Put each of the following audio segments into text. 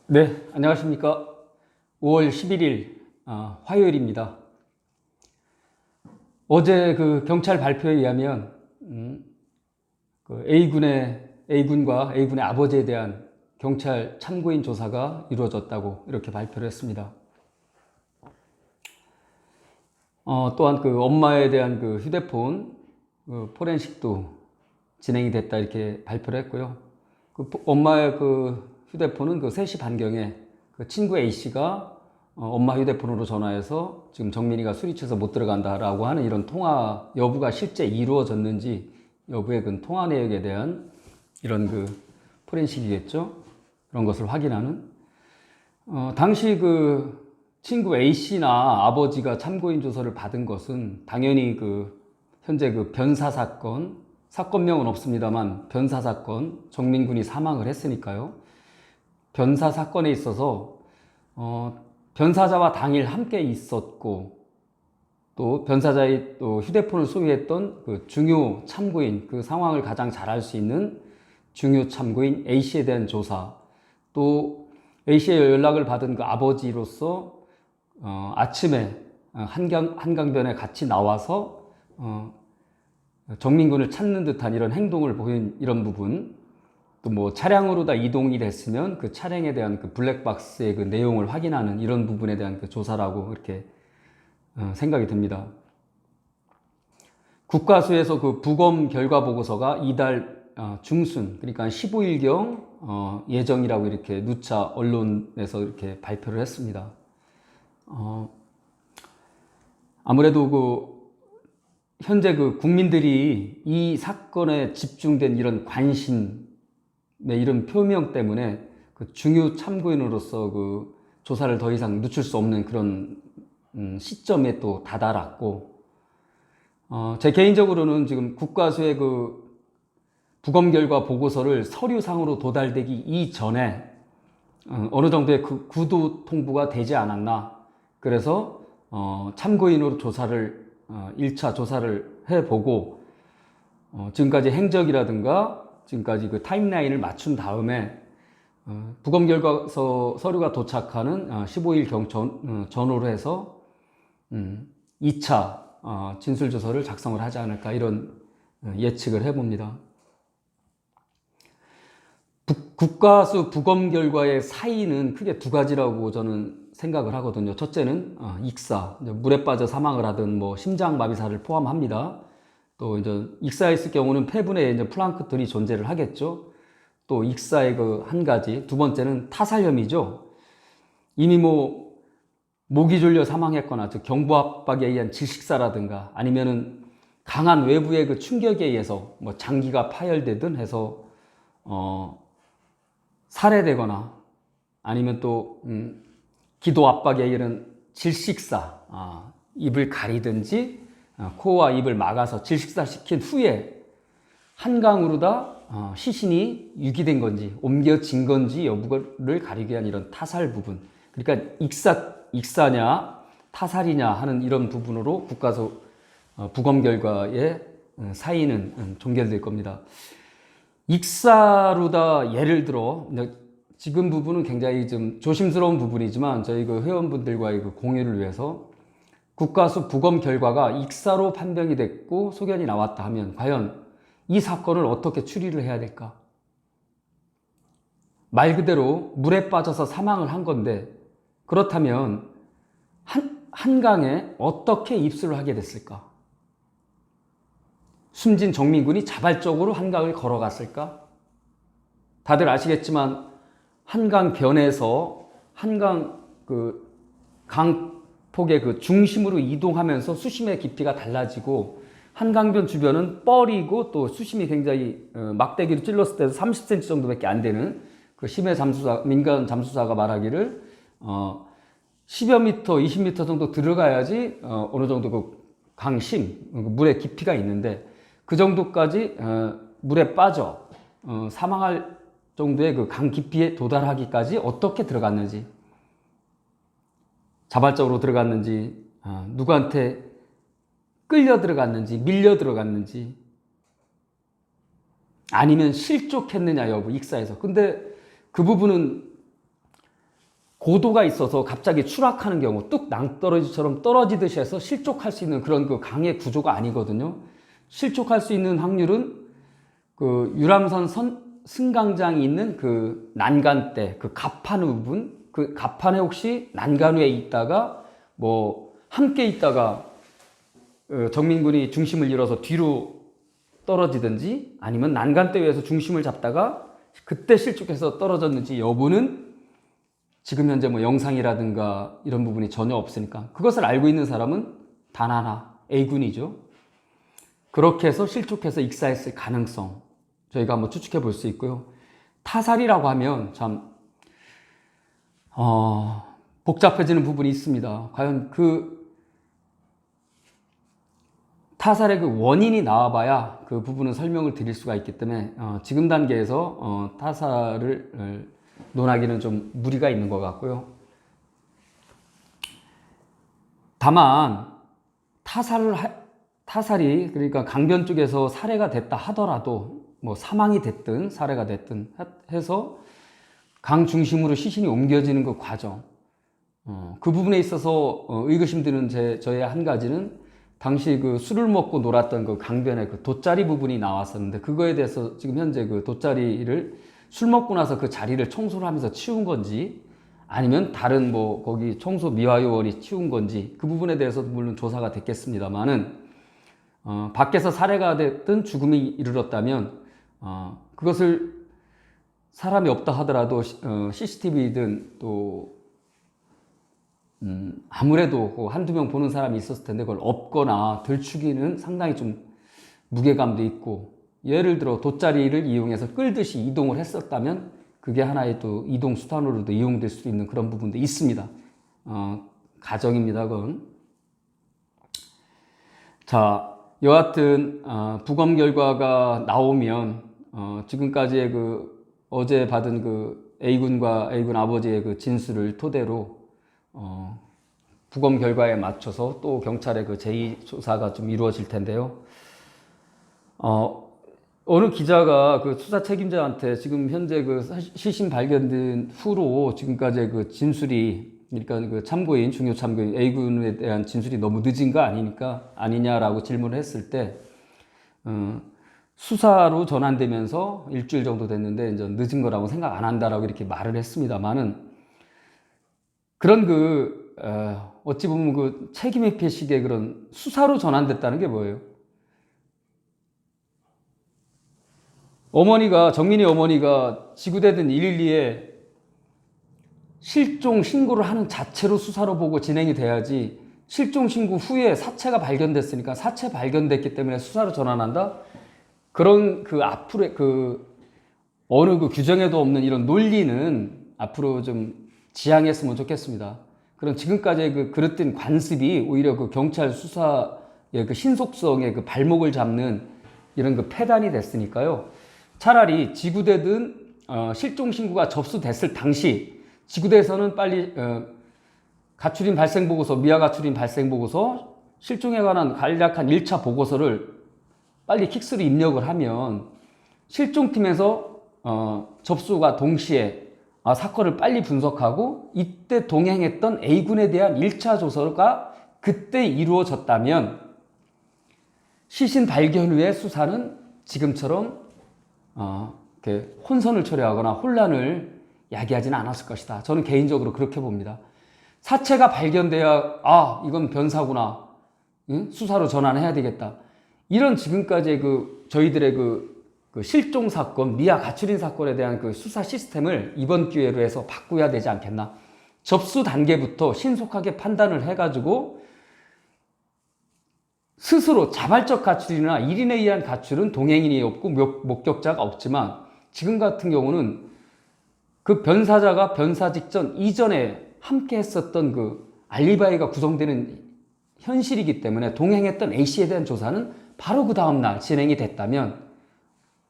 네, 안녕하십니까. 5월 11일 화요일입니다. 어제 그 경찰 발표에 의하면 그 A군과 A군의 아버지에 대한 경찰 참고인 조사가 이루어졌다고 이렇게 발표를 했습니다. 또한 그 엄마에 대한 그 휴대폰 포렌식도 진행이 됐다 이렇게 발표를 했고요. 엄마의 그 휴대폰은 그 3시 반경에 그 친구 A씨가 엄마 휴대폰으로 전화해서 지금 정민이가 술이 취해서 못 들어간다라고 하는 이런 통화 여부가 실제 이루어졌는지 여부의 그 통화 내역에 대한 이런 그 포렌식이겠죠. 그런 것을 확인하는. 당시 그 친구 A씨나 아버지가 참고인 조서를 받은 것은 당연히 그 현재 그 변사 사건명은 없습니다만 변사 사건, 정민군이 사망을 했으니까요. 변사 사건에 있어서 변사자와 당일 함께 있었고 또 변사자의 또 휴대폰을 소유했던 그 중요 참고인, 그 상황을 가장 잘 알 수 있는 중요 참고인 A씨에 대한 조사, 또 A씨의 연락을 받은 그 아버지로서 아침에 한강변에 같이 나와서 정민군을 찾는 듯한 이런 행동을 보인 이런 부분, 또 뭐 차량으로 다 이동이 됐으면 그 차량에 대한 그 블랙박스의 그 내용을 확인하는 이런 부분에 대한 그 조사라고 이렇게 생각이 듭니다. 국가수에서 그 부검 결과 보고서가 이달 중순, 그러니까 15일경 예정이라고 이렇게 누차 언론에서 이렇게 발표를 했습니다. 아무래도 그 현재 그 국민들이 이 사건에 집중된 이런 관심, 이런 표명 때문에 그 중요 참고인으로서 그 조사를 더 이상 늦출 수 없는 그런 시점에 또 다다랐고, 제 개인적으로는 지금 국가수의 그 부검 결과 보고서를 서류상으로 도달되기 이전에 어느 정도의 그 구도 통보가 되지 않았나. 그래서 참고인으로 조사를 1차 조사를 해보고 지금까지 행적이라든가 지금까지 그 타임라인을 맞춘 다음에 부검 결과서 서류가 도착하는 15일 전후로 해서 2차 진술조서를 작성을 하지 않을까 이런 예측을 해봅니다. 국가수 부검 결과의 사인은 크게 두 가지라고 저는 생각을 하거든요. 첫째는 익사, 물에 빠져 사망을 하든 뭐 심장마비사를 포함합니다. 또 이제 익사했을 경우는 폐분에 이제 플랑크톤이 존재를 하겠죠. 또 익사의 그 한 가지, 두 번째는 타살혐의죠. 이미 뭐 목이 졸려 사망했거나 즉 경부 압박에 의한 질식사라든가 아니면은 강한 외부의 그 충격에 의해서 뭐 장기가 파열되든 해서 살해되거나 아니면 또 기도 압박에 의한 질식사, 입을 가리든지 코와 입을 막아서 질식사시킨 후에 한강으로 다 시신이 유기된 건지 옮겨진 건지 여부를 가리기 위한 이런 타살 부분, 그러니까 익사냐 타살이냐 하는 이런 부분으로 국가수 부검 결과의 사인은 종결될 겁니다. 익사로다 예를 들어 지금 부분은 굉장히 좀 조심스러운 부분이지만 저희 그 회원분들과의 그 공유를 위해서 국가수 부검 결과가 익사로 판명이 됐고 소견이 나왔다 하면 과연 이 사건을 어떻게 추리를 해야 될까? 말 그대로 물에 빠져서 사망을 한 건데 그렇다면 한강에 어떻게 입수를 하게 됐을까? 숨진 정민군이 자발적으로 한강을 걸어갔을까? 다들 아시겠지만 한강변에서 한강 그 강폭의 그 중심으로 이동하면서 수심의 깊이가 달라지고 한강변 주변은 뻘이고 또 수심이 굉장히 막대기로 찔렀을 때 30cm 정도밖에 안 되는 그 심해 잠수사, 민간 잠수사가 말하기를 10여 미터, 20미터 정도 들어가야지 어느 정도 그 강심, 물의 깊이가 있는데 그 정도까지 물에 빠져 사망할 정도의 그 강 깊이에 도달하기까지 어떻게 들어갔는지, 자발적으로 들어갔는지, 누구한테 끌려 들어갔는지, 밀려 들어갔는지, 아니면 실족했느냐 여부, 익사에서. 근데 그 부분은 고도가 있어서 갑자기 추락하는 경우, 뚝 낭떠러지처럼 떨어지듯이 해서 실족할 수 있는 그런 그 강의 구조가 아니거든요. 실족할 수 있는 확률은 그 유람선 승강장이 있는 그 난간대, 그 갑판 부분, 그 갑판에 혹시 난간 위에 있다가 뭐 함께 있다가 정민군이 중심을 잃어서 뒤로 떨어지든지 아니면 난간대 위에서 중심을 잡다가 그때 실족해서 떨어졌는지 여부는 지금 현재 뭐 영상이라든가 이런 부분이 전혀 없으니까 그것을 알고 있는 사람은 단 하나, A군이죠. 그렇게 해서 실족해서 익사했을 가능성 저희가 한번 추측해 볼 수 있고요. 타살이라고 하면 참 복잡해지는 부분이 있습니다. 과연 그 타살의 그 원인이 나와봐야 그 부분은 설명을 드릴 수가 있기 때문에 지금 단계에서 타살을 논하기는 좀 무리가 있는 것 같고요. 다만 타살이 그러니까 강변 쪽에서 살해가 됐다 하더라도 뭐 사망이 됐든 살해가 됐든 해서 강 중심으로 시신이 옮겨지는 그 과정 그 부분에 있어서 의구심 드는 저의 한 가지는 당시 그 술을 먹고 놀았던 그 강변의 그 돗자리 부분이 나왔었는데 그거에 대해서 지금 현재 그 돗자리를 술 먹고 나서 그 자리를 청소를 하면서 치운 건지 아니면 다른 뭐 거기 청소 미화요원이 치운 건지 그 부분에 대해서도 물론 조사가 됐겠습니다만은 밖에서 살해가 됐든 죽음이 이르렀다면 그것을 사람이 없다 하더라도 CCTV든 또 아무래도 한두 명 보는 사람이 있었을 텐데 그걸 엎거나 들추기는 상당히 좀 무게감도 있고 예를 들어 돗자리를 이용해서 끌듯이 이동을 했었다면 그게 하나의 또 이동 수단으로도 이용될 수 있는 그런 부분도 있습니다. 가정입니다. 그건. 자, 여하튼 부검 결과가 나오면 지금까지의 그 어제 받은 그 A군과 A군 아버지의 그 진술을 토대로 부검 결과에 맞춰서 또 경찰의 그 제2조사가 좀 이루어질 텐데요. 어느 기자가 그 수사 책임자한테 지금 현재 그 시신 발견된 후로 지금까지 그 진술이 그러니까 그 참고인, 중요 참고인 A군에 대한 진술이 너무 늦은 거 아니냐라고 질문을 했을 때 수사로 전환되면서 일주일 정도 됐는데 이제 늦은 거라고 생각 안 한다라고 이렇게 말을 했습니다만은 그런 그 어찌 보면 그 책임회피식의 그런 수사로 전환됐다는 게 뭐예요? 정민이 어머니가 지구대든 112에 실종 신고를 하는 자체로 수사로 보고 진행이 돼야지 실종 신고 후에 사체가 발견됐으니까 사체 발견됐기 때문에 수사로 전환한다? 그런 그 앞으로 그 어느 그 규정에도 없는 이런 논리는 앞으로 좀 지양했으면 좋겠습니다. 그런 지금까지의 그 그릇된 관습이 오히려 그 경찰 수사의 그 신속성의 그 발목을 잡는 이런 그 폐단이 됐으니까요. 차라리 지구대든 실종 신고가 접수됐을 당시 지구대에서는 빨리 가출인 발생 보고서, 미아 가출인 발생 보고서, 실종에 관한 간략한 1차 보고서를 빨리 킥스로 입력을 하면 실종팀에서 접수가 동시에 사건을 빨리 분석하고 이때 동행했던 A군에 대한 1차 조사가 그때 이루어졌다면 시신 발견 후의 수사는 지금처럼 이렇게 혼선을 초래하거나 혼란을 야기하지는 않았을 것이다. 저는 개인적으로 그렇게 봅니다. 사체가 발견돼야 이건 변사구나. 응? 수사로 전환해야 되겠다. 이런 지금까지의 그 저희들의 그 실종 사건, 미아 가출인 사건에 대한 그 수사 시스템을 이번 기회로 해서 바꾸어야 되지 않겠나. 접수 단계부터 신속하게 판단을 해가지고 스스로 자발적 가출이나 1인에 의한 가출은 동행인이 없고 목격자가 없지만 지금 같은 경우는 그 변사자가 변사 직전 이전에 함께 했었던 그 알리바이가 구성되는 현실이기 때문에 동행했던 A씨에 대한 조사는 바로 그 다음날 진행이 됐다면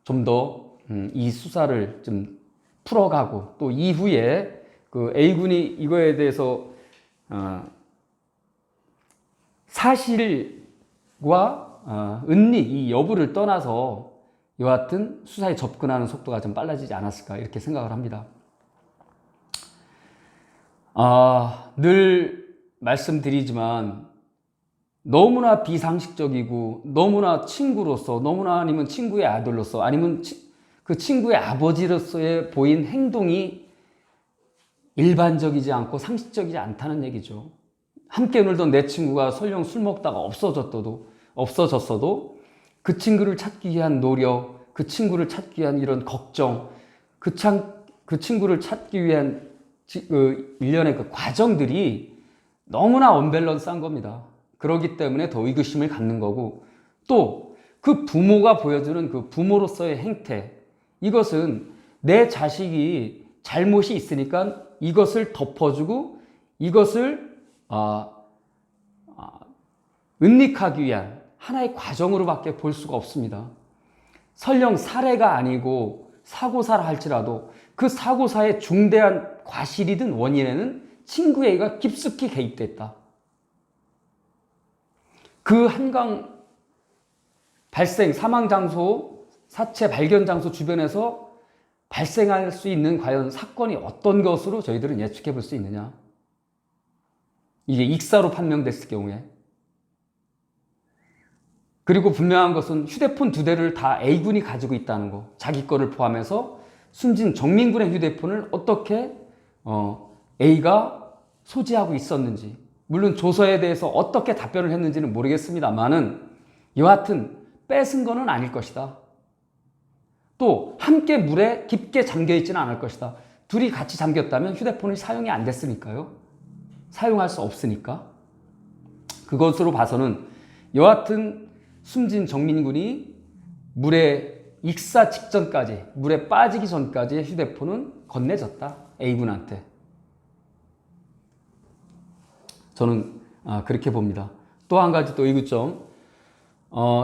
좀 더 이 수사를 좀 풀어가고 또 이후에 그 A군이 이거에 대해서 사실과 은닉 이 여부를 떠나서 여하튼 수사에 접근하는 속도가 좀 빨라지지 않았을까 이렇게 생각을 합니다. 늘 말씀드리지만 너무나 비상식적이고 너무나 친구로서, 너무나 아니면 친구의 아들로서, 아니면 그 친구의 아버지로서의 보인 행동이 일반적이지 않고 상식적이지 않다는 얘기죠. 함께 놀던 내 친구가 설령 술 먹다가 없어졌어도 그 친구를 찾기 위한 노력, 그 친구를 찾기 위한 이런 걱정, 그 친구를 찾기 위한 일련의 그 과정들이 너무나 언밸런스한 겁니다. 그렇기 때문에 더 의구심을 갖는 거고, 또 그 부모가 보여주는 그 부모로서의 행태, 이것은 내 자식이 잘못이 있으니까 이것을 덮어주고 이것을 은닉하기 위한 하나의 과정으로밖에 볼 수가 없습니다. 설령 살해가 아니고 사고사라 할지라도 그 사고사의 중대한 과실이든 원인에는 친구 A가 깊숙이 개입됐다. 그 한강 발생 사망 장소, 사체 발견 장소 주변에서 발생할 수 있는 과연 사건이 어떤 것으로 저희들은 예측해 볼 수 있느냐. 이게 익사로 판명됐을 경우에. 그리고 분명한 것은 휴대폰 2대를 다 A군이 가지고 있다는 거. 자기 거를 포함해서 숨진 정민군의 휴대폰을 어떻게 A가 소지하고 있었는지. 물론 조서에 대해서 어떻게 답변을 했는지는 모르겠습니다만은 여하튼 뺏은 거는 아닐 것이다. 또 함께 물에 깊게 잠겨 있지는 않을 것이다. 둘이 같이 잠겼다면 휴대폰이 사용이 안 됐으니까요. 사용할 수 없으니까. 그것으로 봐서는 여하튼 숨진 정민군이 물에 익사 직전까지, 물에 빠지기 전까지의 휴대폰은 건네졌다. A군한테. 저는 그렇게 봅니다. 또 한 가지 또 의구점.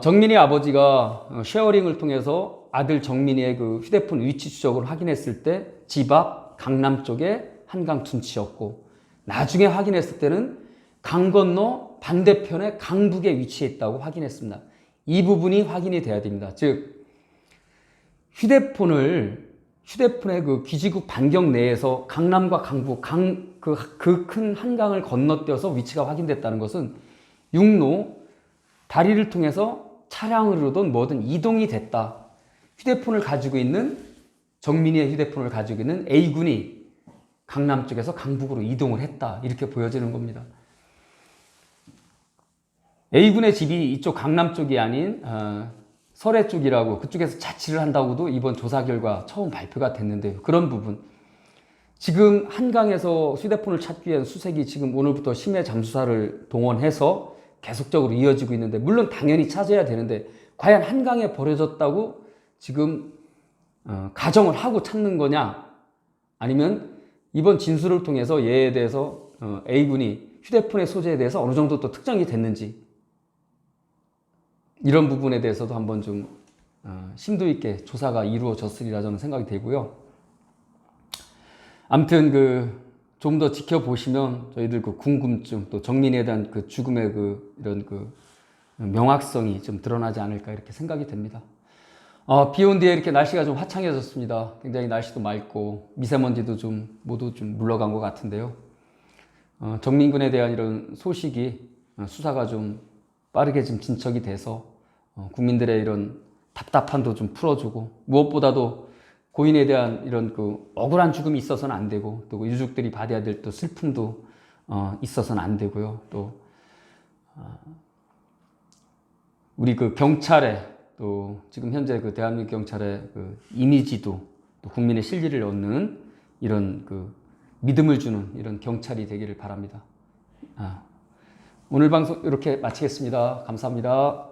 정민이 아버지가 쉐어링을 통해서 아들 정민이의 그 휴대폰 위치 추적을 확인했을 때 집 앞 강남 쪽에 한강 둔치였고, 나중에 확인했을 때는 강 건너 반대편의 강북에 위치했다고 확인했습니다. 이 부분이 확인이 돼야 됩니다. 즉 휴대폰의 그 귀지국 반경 내에서 강남과 강북, 그 큰 한강을 건너뛰어서 위치가 확인됐다는 것은 육로, 다리를 통해서 차량으로든 뭐든 이동이 됐다. 휴대폰을 가지고 있는, 정민이의 휴대폰을 가지고 있는 A군이 강남 쪽에서 강북으로 이동을 했다. 이렇게 보여지는 겁니다. A군의 집이 이쪽 강남 쪽이 아닌 설해 쪽이라고, 그쪽에서 자취를 한다고도 이번 조사 결과 처음 발표가 됐는데요. 그런 부분. 지금 한강에서 휴대폰을 찾기 위한 수색이 지금 오늘부터 심해 잠수사를 동원해서 계속적으로 이어지고 있는데, 물론 당연히 찾아야 되는데 과연 한강에 버려졌다고 지금 가정을 하고 찾는 거냐, 아니면 이번 진술을 통해서 얘에 대해서 A군이 휴대폰의 소재에 대해서 어느 정도 또 특정이 됐는지, 이런 부분에 대해서도 한번 좀 심도 있게 조사가 이루어졌으리라 저는 생각이 되고요. 아무튼 좀 더 지켜보시면 저희들 그 궁금증, 또 정민이에 대한 그 죽음의 이런 명확성이 좀 드러나지 않을까 이렇게 생각이 됩니다. 비 온 뒤에 이렇게 날씨가 좀 화창해졌습니다. 굉장히 날씨도 맑고 미세먼지도 모두 좀 물러간 것 같은데요. 정민군에 대한 이런 소식이 수사가 좀 빠르게 좀 진척이 돼서 국민들의 이런 답답함도 좀 풀어주고, 무엇보다도 고인에 대한 이런 억울한 죽음이 있어서는 안 되고, 또 유족들이 받아야 될 또 슬픔도 있어서는 안 되고요. 또 우리 경찰의, 또 지금 현재 대한민국 경찰의 이미지도, 또 국민의 실리를 얻는 이런 믿음을 주는 이런 경찰이 되기를 바랍니다. 오늘 방송 이렇게 마치겠습니다. 감사합니다.